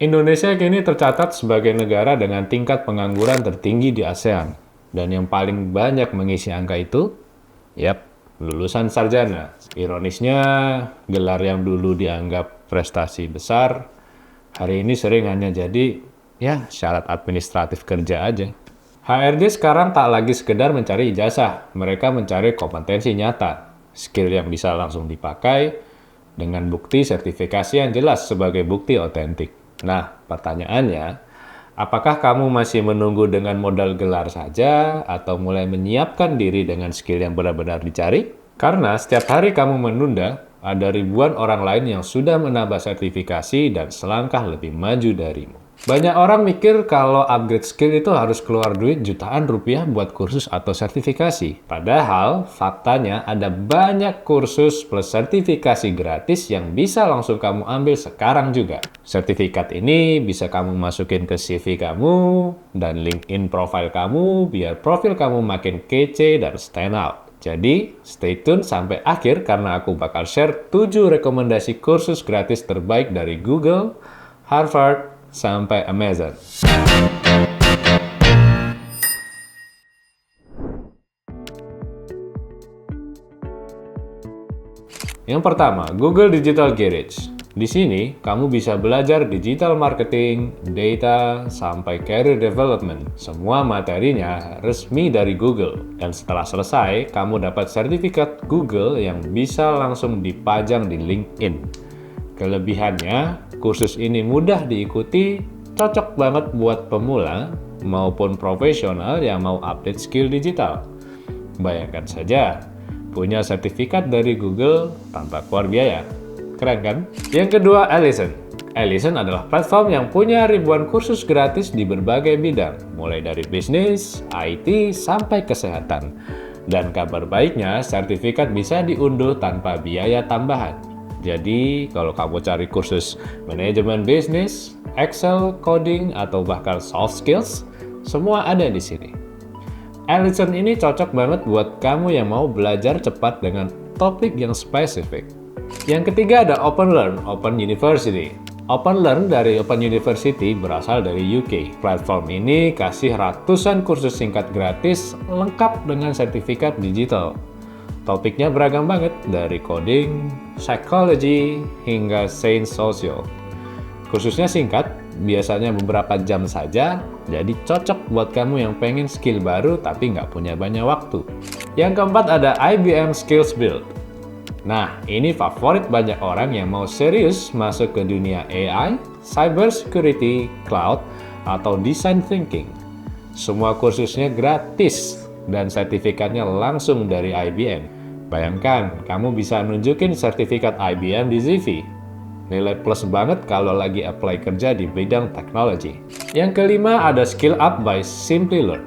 Indonesia kini tercatat sebagai negara dengan tingkat pengangguran tertinggi di ASEAN. Dan yang paling banyak mengisi angka itu, lulusan sarjana. Ironisnya, gelar yang dulu dianggap prestasi besar, hari ini sering hanya jadi, syarat administratif kerja aja. HRD sekarang tak lagi sekedar mencari ijazah, mereka mencari kompetensi nyata, skill yang bisa langsung dipakai, dengan bukti sertifikasi yang jelas sebagai bukti otentik. Nah, pertanyaannya, apakah kamu masih menunggu dengan modal gelar saja atau mulai menyiapkan diri dengan skill yang benar-benar dicari? Karena setiap hari kamu menunda, ada ribuan orang lain yang sudah menambah sertifikasi dan selangkah lebih maju darimu. Banyak orang mikir kalau upgrade skill itu harus keluar duit jutaan rupiah buat kursus atau sertifikasi. Padahal, faktanya ada banyak kursus plus sertifikasi gratis yang bisa langsung kamu ambil sekarang juga. Sertifikat ini bisa kamu masukin ke CV kamu dan LinkedIn profile kamu biar profil kamu makin kece dan stand out. Jadi, stay tune sampai akhir karena aku bakal share 7 rekomendasi kursus gratis terbaik dari Google, Harvard, sampai Amazon. Yang pertama, Google Digital Garage. Di sini, kamu bisa belajar digital marketing, data, sampai career development. Semua materinya resmi dari Google. Dan setelah selesai, kamu dapat sertifikat Google yang bisa langsung dipajang di LinkedIn. Kelebihannya, kursus ini mudah diikuti, cocok banget buat pemula maupun profesional yang mau update skill digital. Bayangkan saja, punya sertifikat dari Google tanpa keluar biaya. Keren kan? Yang kedua, Alison. Alison adalah platform yang punya ribuan kursus gratis di berbagai bidang, mulai dari bisnis, IT, sampai kesehatan. Dan kabar baiknya, sertifikat bisa diunduh tanpa biaya tambahan. Jadi, kalau kamu cari kursus manajemen bisnis, Excel, coding, atau bahkan soft skills, semua ada di sini. Alison ini cocok banget buat kamu yang mau belajar cepat dengan topik yang spesifik. Yang ketiga ada OpenLearn, Open University. OpenLearn dari Open University berasal dari UK. Platform ini kasih ratusan kursus singkat gratis lengkap dengan sertifikat digital. Topiknya beragam banget, dari coding, psychology, hingga science social. Kursusnya singkat, biasanya beberapa jam saja, jadi cocok buat kamu yang pengen skill baru tapi nggak punya banyak waktu. Yang keempat ada IBM Skills Build. Nah, ini favorit banyak orang yang mau serius masuk ke dunia AI, cybersecurity, cloud, atau design thinking. Semua kursusnya gratis dan sertifikatnya langsung dari IBM. Bayangkan, kamu bisa nunjukin sertifikat IBM di CV. Nilai plus banget kalau lagi apply kerja di bidang teknologi. Yang kelima ada Skill Up by Simplilearn.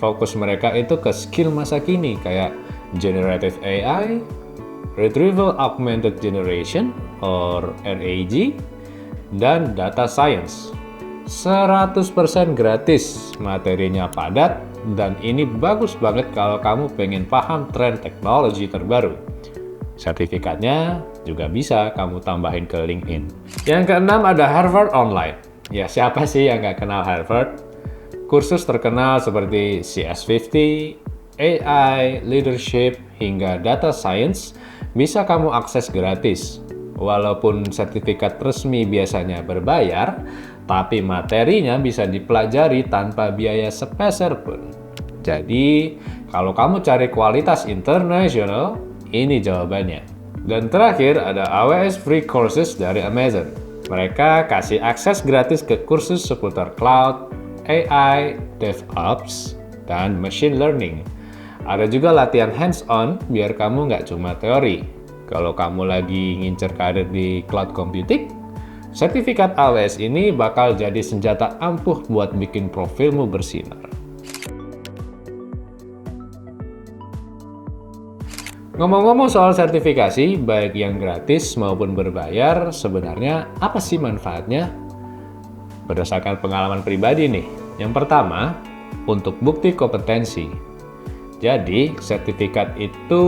Fokus mereka itu ke skill masa kini kayak Generative AI, Retrieval Augmented Generation or RAG, dan Data Science. 100% gratis, materinya padat, dan ini bagus banget kalau kamu pengen paham tren teknologi terbaru. Sertifikatnya juga bisa kamu tambahin ke LinkedIn. Yang keenam ada Harvard Online. Ya, siapa sih yang nggak kenal Harvard? Kursus terkenal seperti CS50, AI, Leadership, hingga Data Science bisa kamu akses gratis. Walaupun sertifikat resmi biasanya berbayar, tapi materinya bisa dipelajari tanpa biaya sepeser pun. Jadi, kalau kamu cari kualitas internasional, ini jawabannya. Dan terakhir ada AWS Free Courses dari Amazon. Mereka kasih akses gratis ke kursus seputar cloud, AI, DevOps, dan machine learning. Ada juga latihan hands-on biar kamu nggak cuma teori. Kalau kamu lagi ngincer karir di cloud computing, sertifikat AWS ini bakal jadi senjata ampuh buat bikin profilmu bersinar. Ngomong-ngomong soal sertifikasi, baik yang gratis maupun berbayar, sebenarnya apa sih manfaatnya? Berdasarkan pengalaman pribadi nih. Yang pertama, untuk bukti kompetensi. Jadi, sertifikat itu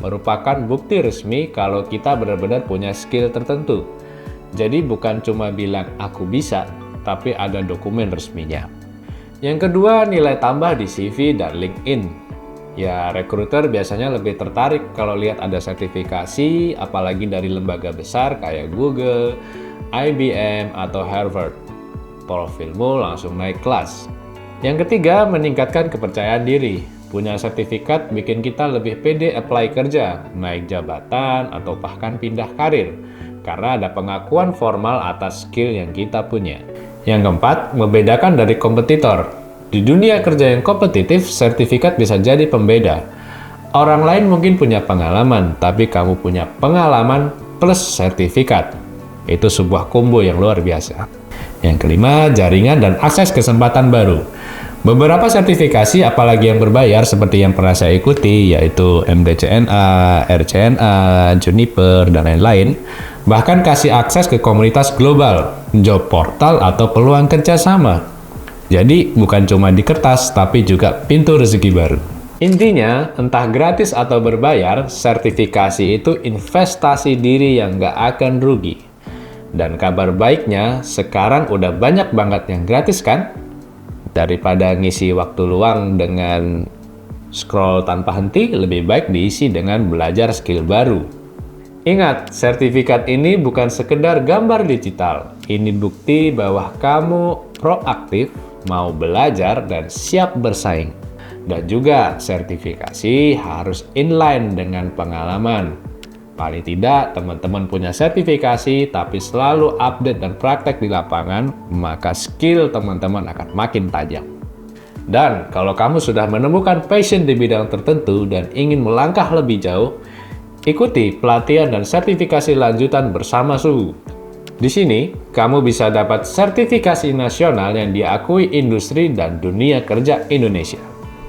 merupakan bukti resmi kalau kita benar-benar punya skill tertentu. Jadi bukan cuma bilang aku bisa, tapi ada dokumen resminya. Yang kedua, nilai tambah di CV dan LinkedIn. Ya, rekruter biasanya lebih tertarik kalau lihat ada sertifikasi, apalagi dari lembaga besar kayak Google, IBM, atau Harvard. Profilmu langsung naik kelas. Yang ketiga, meningkatkan kepercayaan diri. Punya sertifikat bikin kita lebih pede apply kerja, naik jabatan, atau bahkan pindah karir. Karena ada pengakuan formal atas skill yang kita punya. Yang keempat, membedakan dari kompetitor. Di dunia kerja yang kompetitif, sertifikat bisa jadi pembeda. Orang lain mungkin punya pengalaman, tapi kamu punya pengalaman plus sertifikat. Itu sebuah combo yang luar biasa. Yang kelima, jaringan dan akses kesempatan baru. Beberapa sertifikasi, apalagi yang berbayar seperti yang pernah saya ikuti, yaitu MDCNA, RCNA, Juniper, dan lain-lain, bahkan kasih akses ke komunitas global, job portal, atau peluang kerjasama. Jadi, bukan cuma di kertas, tapi juga pintu rezeki baru. Intinya, entah gratis atau berbayar, sertifikasi itu investasi diri yang nggak akan rugi. Dan kabar baiknya, sekarang udah banyak banget yang gratis kan? Daripada ngisi waktu luang dengan scroll tanpa henti, lebih baik diisi dengan belajar skill baru. Ingat, sertifikat ini bukan sekedar gambar digital. Ini bukti bahwa kamu proaktif, mau belajar, dan siap bersaing. Dan juga sertifikasi harus inline dengan pengalaman. Paling tidak, teman-teman punya sertifikasi, tapi selalu update dan praktek di lapangan, maka skill teman-teman akan makin tajam. Dan kalau kamu sudah menemukan passion di bidang tertentu dan ingin melangkah lebih jauh, ikuti pelatihan dan sertifikasi lanjutan bersama Suhu. Di sini, kamu bisa dapat sertifikasi nasional yang diakui industri dan dunia kerja Indonesia.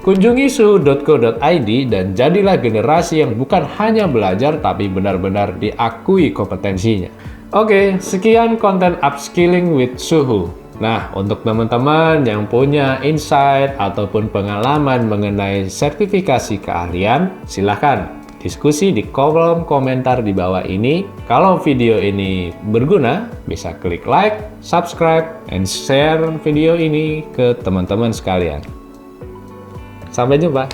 Kunjungi suhu.co.id dan jadilah generasi yang bukan hanya belajar tapi benar-benar diakui kompetensinya. Oke, sekian konten Upskilling with Suhu. Nah, untuk teman-teman yang punya insight ataupun pengalaman mengenai sertifikasi keahlian, silahkan diskusi di kolom komentar di bawah ini. Kalau video ini berguna, bisa klik like, subscribe, and share video ini ke teman-teman sekalian. Sampai jumpa.